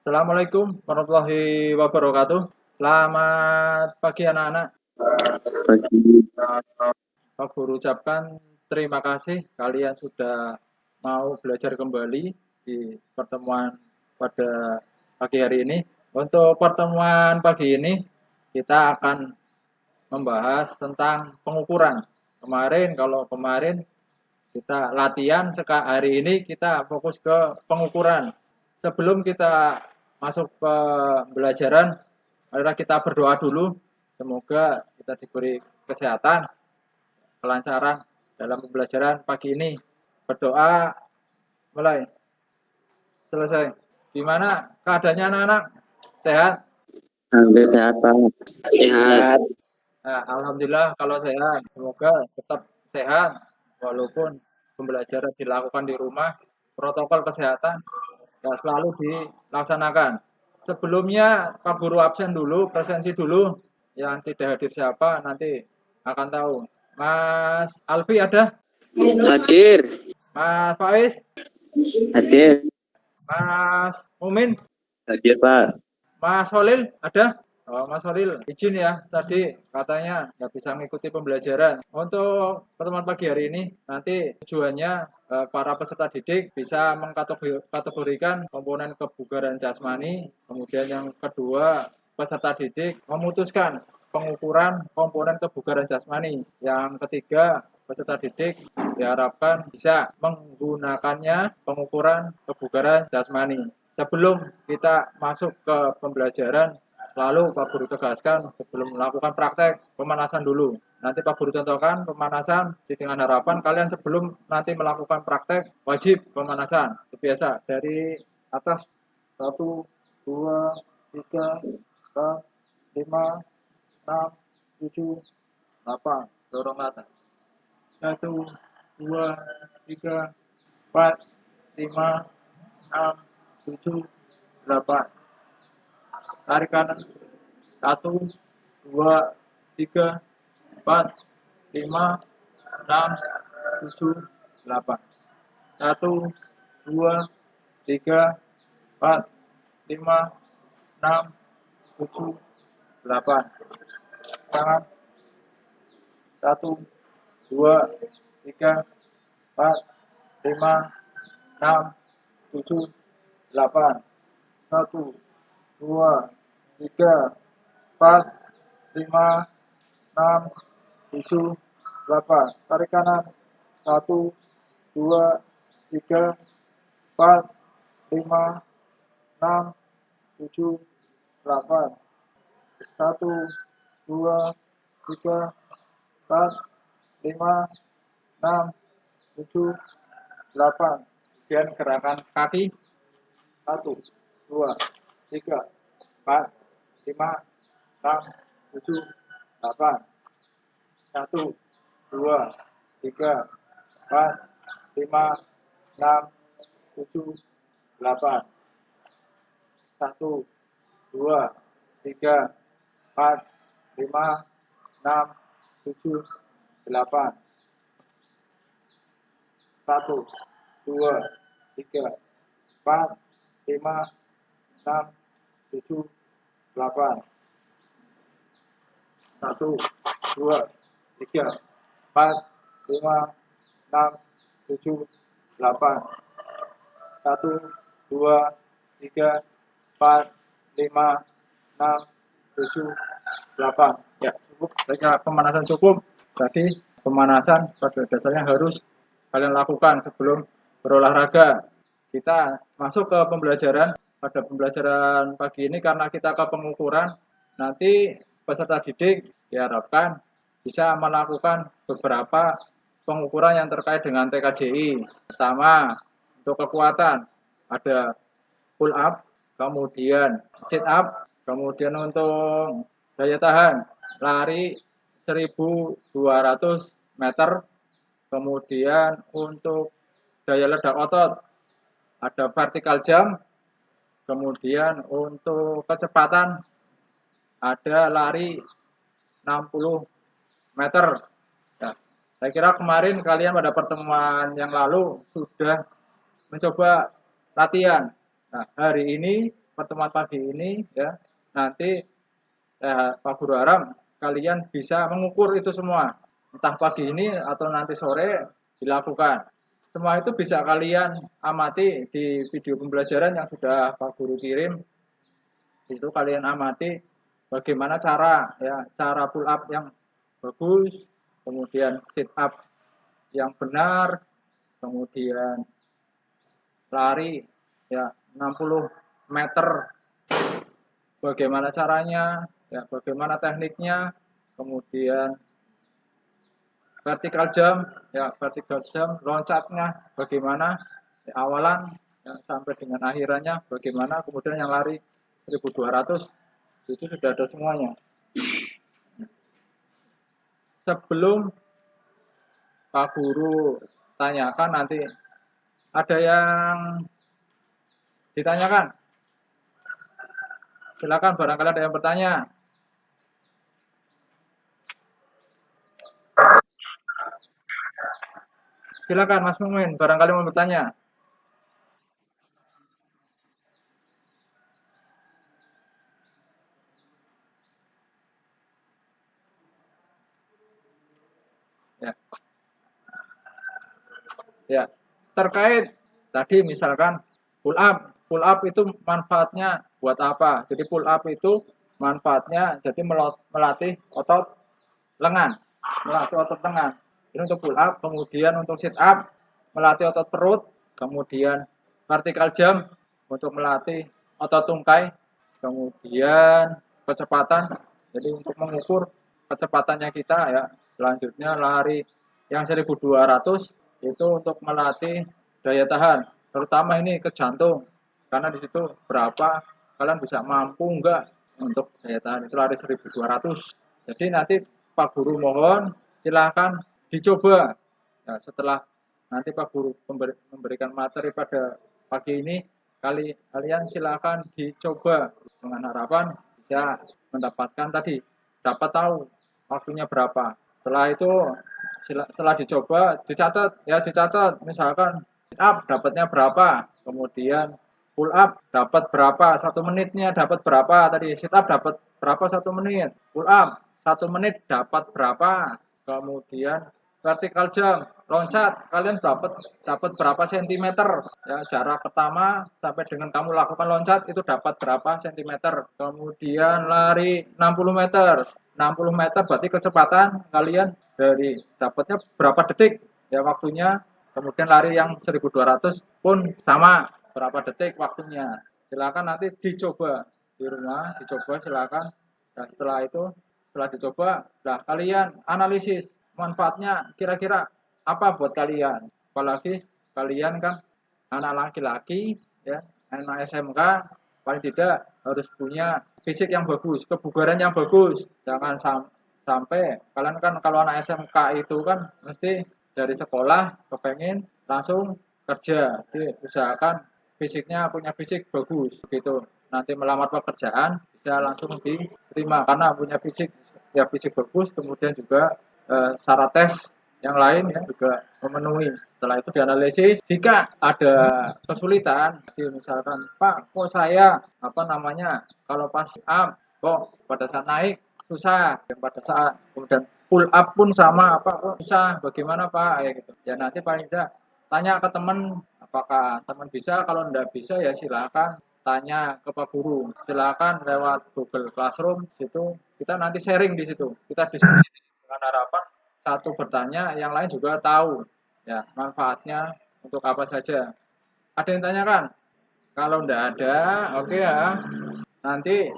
Assalamualaikum warahmatullahi wabarakatuh. Selamat pagi anak-anak. Pagi. Pak Guru ucapkan terima kasih kalian sudah mau belajar kembali di pertemuan pada pagi hari ini. Untuk pertemuan pagi ini kita akan membahas tentang pengukuran. Kalau kemarin kita latihan, hari ini kita fokus ke pengukuran. Sebelum kita masuk ke pembelajaran, marilah kita berdoa dulu. Semoga kita diberi kesehatan, kelancaran dalam pembelajaran pagi ini. Berdoa mulai. Selesai. Gimana keadaannya anak-anak? Sehat? Alhamdulillah sehat Pak. Sehat. Nah, alhamdulillah kalau sehat. Semoga tetap sehat walaupun pembelajaran dilakukan di rumah. Protokol kesehatan ya selalu dilaksanakan. Sebelumnya Pak Guru absen dulu, presensi dulu. Yang tidak hadir siapa nanti akan tahu. Mas Alfi ada? Hadir. Mas Faiz? Hadir. Mas Mumin? Hadir Pak. Mas Holil ada? Oh, Mas Holil izin ya, tadi katanya nggak bisa mengikuti pembelajaran. Untuk pertemuan pagi hari ini, nanti tujuannya para peserta didik bisa mengkategorikan komponen kebugaran jasmani. Kemudian yang kedua, peserta didik memutuskan pengukuran komponen kebugaran jasmani. Yang ketiga, peserta didik diharapkan bisa menggunakannya pengukuran kebugaran jasmani. Sebelum kita masuk ke pembelajaran, selalu Pak Guru tegaskan sebelum melakukan praktek pemanasan dulu. Nanti Pak Guru contohkan pemanasan dengan harapan kalian sebelum nanti melakukan praktek wajib pemanasan. Biasa dari atas 1, 2, 3, 4, 5, 6, 7, 8. Dorong atas. 1, 2, 3, 4, 5, 6, 7, 8. Tarik kanan. 1, 2, 3, 4, 5, 6, 7, 8. 1, 2, 3, 4, 5, 6, 7, 8. Tangan. 1, 2, 3, 4, 5, 6, 7, 8. 1, 2, 3, 4, 5, 6, 7, 8. Tarik kanan. 1, 2, 3, 4, 5, 6, 7, 8. 1, 2, 3, 4, 5, 6, 7, 8. Kemudian gerakan kaki. 1, 2, 3, 4, 5, 6, 7, 8. 1, 2, 3, 4, 5, 6, 7, 8. 1, 2, 3, 4, 5, 6, 7, 8. 1, 2, 3, 4, 5, 6, 7, 8. 1, 2, 3, 4, 5, 6, 7, 8. 1, 2, 3, 4, 5, 6, 7, 8. Ya, cukup. Jika pemanasan cukup, jadi pemanasan pada dasarnya harus kalian lakukan sebelum berolahraga. Kita masuk ke pembelajaran. Pada pembelajaran pagi ini karena kita ke pengukuran, nanti peserta didik diharapkan bisa melakukan beberapa pengukuran yang terkait dengan TKJI. Pertama, untuk kekuatan ada pull up, kemudian sit up, kemudian untuk daya tahan lari 1.200 meter, kemudian untuk daya ledak otot ada vertical jump, kemudian untuk kecepatan ada lari 60 meter. Ya, saya kira kemarin kalian pada pertemuan yang lalu sudah mencoba latihan. Nah, hari ini pertemuan pagi ini ya, nanti Pak Guru harap kalian bisa mengukur itu semua. Entah pagi ini atau nanti sore dilakukan. Semua itu bisa kalian amati di video pembelajaran yang sudah Pak Guru kirim. Itu kalian amati bagaimana cara pull up yang bagus, kemudian sit up yang benar, kemudian lari ya 60 meter bagaimana caranya, ya bagaimana tekniknya, kemudian vertical jump loncatnya bagaimana, ya, awalan ya, sampai dengan akhirannya bagaimana, kemudian yang lari 1200 itu sudah ada semuanya. Sebelum Pak Guru tanyakan, nanti ada yang ditanyakan? Silakan, barangkali ada yang bertanya. Silakan Mas Mumin, barangkali mau bertanya. Ya. Ya, terkait tadi misalkan pull up itu manfaatnya buat apa? Jadi pull up itu manfaatnya jadi melatih otot lengan, melatih otot lengan. Ini untuk pull up, kemudian untuk sit up melatih otot perut, kemudian vertical jump untuk melatih otot tungkai, kemudian kecepatan. Jadi untuk mengukur kecepatannya kita ya. Selanjutnya lari yang 1200 itu untuk melatih daya tahan, terutama ini ke jantung, karena di situ berapa kalian bisa mampu enggak untuk daya tahan itu lari 1200. Jadi nanti Pak Guru mohon silahkan dicoba. Nah, setelah nanti Pak Guru memberikan materi pada pagi ini, kalian silahkan dicoba dengan harapan bisa mendapatkan tadi, dapat tahu waktunya berapa. Setelah itu setelah dicoba dicatat misalkan sit up dapatnya berapa, kemudian pull up dapat berapa, 1 menitnya dapat berapa, tadi sit up dapat berapa 1 menit, pull up 1 menit dapat berapa, kemudian vertical jump loncat kalian dapat berapa sentimeter ya, jarak pertama sampai dengan kamu lakukan loncat itu dapat berapa sentimeter, kemudian lari 60 meter 60 meter berarti kecepatan kalian dari dapatnya berapa detik ya waktunya, kemudian lari yang 1200 pun sama berapa detik waktunya. Silakan nanti dicoba di rumah, dicoba silakan. Nah, setelah dicoba, nah kalian analisis manfaatnya kira-kira apa buat kalian. Apalagi kalian kan anak laki-laki ya, anak SMK, paling tidak harus punya fisik yang bagus, kebugaran yang bagus. Jangan sampai kalian kan kalau anak SMK itu kan mesti dari sekolah kepengen langsung kerja. Jadi usahakan fisiknya punya fisik bagus begitu. Nanti melamar pekerjaan bisa langsung diterima karena punya fisik ya fisik bagus, kemudian juga syarat tes yang lain ya juga memenuhi. Setelah itu dianalisis, jika ada kesulitan, jadi misalkan Pak, kok saya kalau pas up kok pada saat naik susah, dan pada saat kemudian pull up pun sama kok susah, bagaimana Pak ya gitu. Ya nanti paling tidak tanya ke teman, apakah teman bisa, kalau tidak bisa ya silakan tanya ke Pak Guru, silakan lewat Google Classroom, situ kita nanti sharing di situ, kita diskusi dengan harapan satu bertanya, yang lain juga tahu ya manfaatnya untuk apa saja. Ada yang tanyakan? Kalau tidak ada, oke ya. Nanti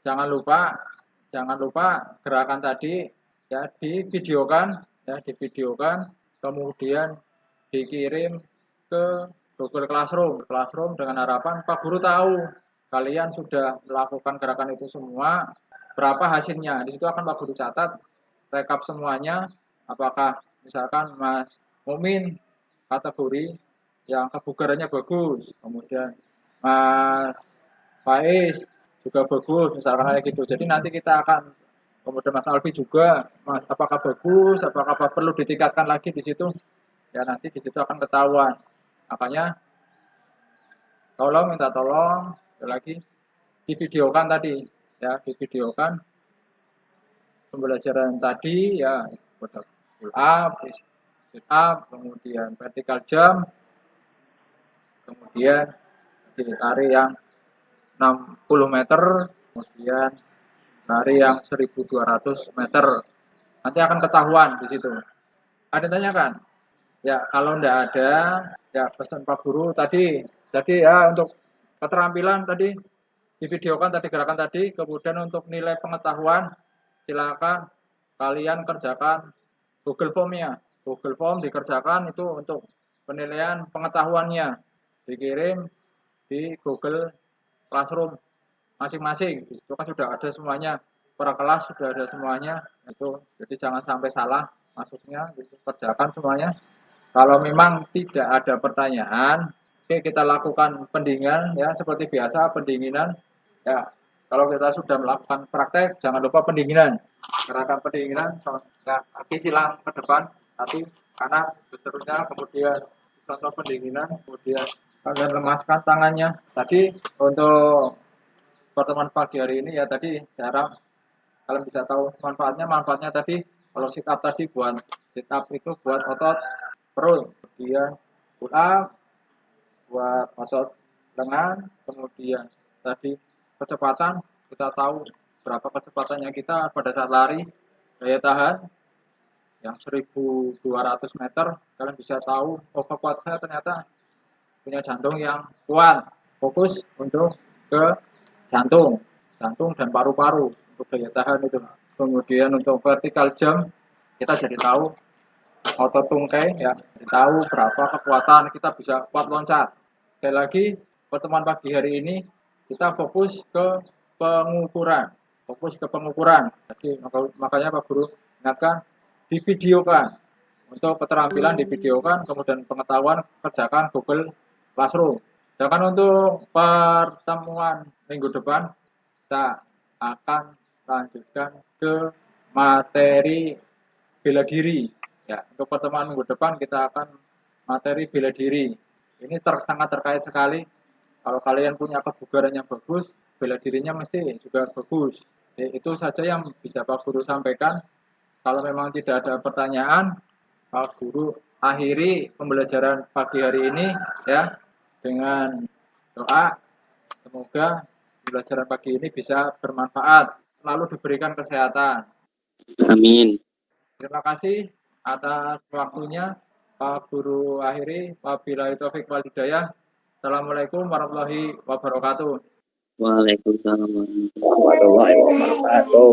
jangan lupa gerakan tadi ya divideokan, kemudian dikirim ke Google Classroom dengan harapan Pak Guru tahu kalian sudah melakukan gerakan itu semua, berapa hasilnya. Di situ akan Pak Guru catat, rekap semuanya, apakah misalkan Mas Mumin kategori yang kebugarannya bagus, kemudian Mas Faiz juga bagus, misalkan kayak gitu. Jadi nanti kita akan, kemudian Mas Alfi juga, Mas apakah bagus, apakah perlu ditingkatkan lagi di situ, ya nanti di situ akan ketahuan. Makanya Tolong, minta tolong, sekali lagi divideokan tadi, ya, divideokan pembelajaran tadi, ya, pull up, sit up, kemudian vertical jump, kemudian lari yang 60 meter, kemudian lari yang 1.200 meter. Nanti akan ketahuan di situ. Ada yang tanyakan? Ya, kalau enggak ada, ya pesan Pak Guru tadi ya untuk keterampilan tadi divideokan tadi gerakan tadi, kemudian untuk nilai pengetahuan silakan kalian kerjakan Google Form-nya. Google Form dikerjakan itu untuk penilaian pengetahuannya. Dikirim di Google Classroom masing-masing. Itu kan sudah ada semuanya. Per kelas sudah ada semuanya. Itu jadi jangan sampai salah masuknya, gitu. Kerjakan semuanya. Kalau memang tidak ada pertanyaan, oke kita lakukan pendinginan ya seperti biasa pendinginan. Ya, kalau kita sudah melakukan praktek jangan lupa pendinginan. Gerakan pendinginan ya, kaki silang ke depan, nanti kanan seterusnya, kemudian contoh pendinginan, kemudian kalian lemaskan tangannya. Tadi untuk pertemuan pagi hari ini ya tadi cara kalian bisa tahu manfaatnya tadi kalau sit up tadi buat sit up itu buat otot perut, kemudian pull up buat otot lengan, kemudian tadi kecepatan kita tahu berapa kecepatannya kita pada saat lari, daya tahan yang 1.200 meter kalian bisa tahu oh kekuatan saya ternyata punya jantung yang kuat, fokus untuk ke jantung dan paru-paru untuk daya tahan itu. Kemudian untuk vertical jump kita jadi tahu otot tungkai ya, jadi tahu berapa kekuatan kita bisa kuat loncat. Sekali lagi pertemuan pagi hari ini kita fokus ke pengukuran, Jadi makanya Pak Guru ingatkan divideokan untuk keterampilan divideokan, kemudian pengetahuan kerjakan Google Classroom. Sedangkan untuk pertemuan minggu depan kita akan lanjutkan ke materi bela diri. Ya, untuk pertemuan minggu depan kita akan materi bela diri. Ini sangat terkait sekali. Kalau kalian punya kebugaran yang bagus, bela dirinya mesti juga bagus. Itu saja yang bisa Pak Guru sampaikan. Kalau memang tidak ada pertanyaan, Pak Guru akhiri pembelajaran pagi hari ini ya dengan doa. Semoga pembelajaran pagi ini bisa bermanfaat, selalu diberikan kesehatan. Amin. Terima kasih atas waktunya. Pak Guru akhiri. Wabillahi taufik wal hidayah. Assalamualaikum warahmatullahi wabarakatuh. Waalaikumsalam warahmatullahi wabarakatuh.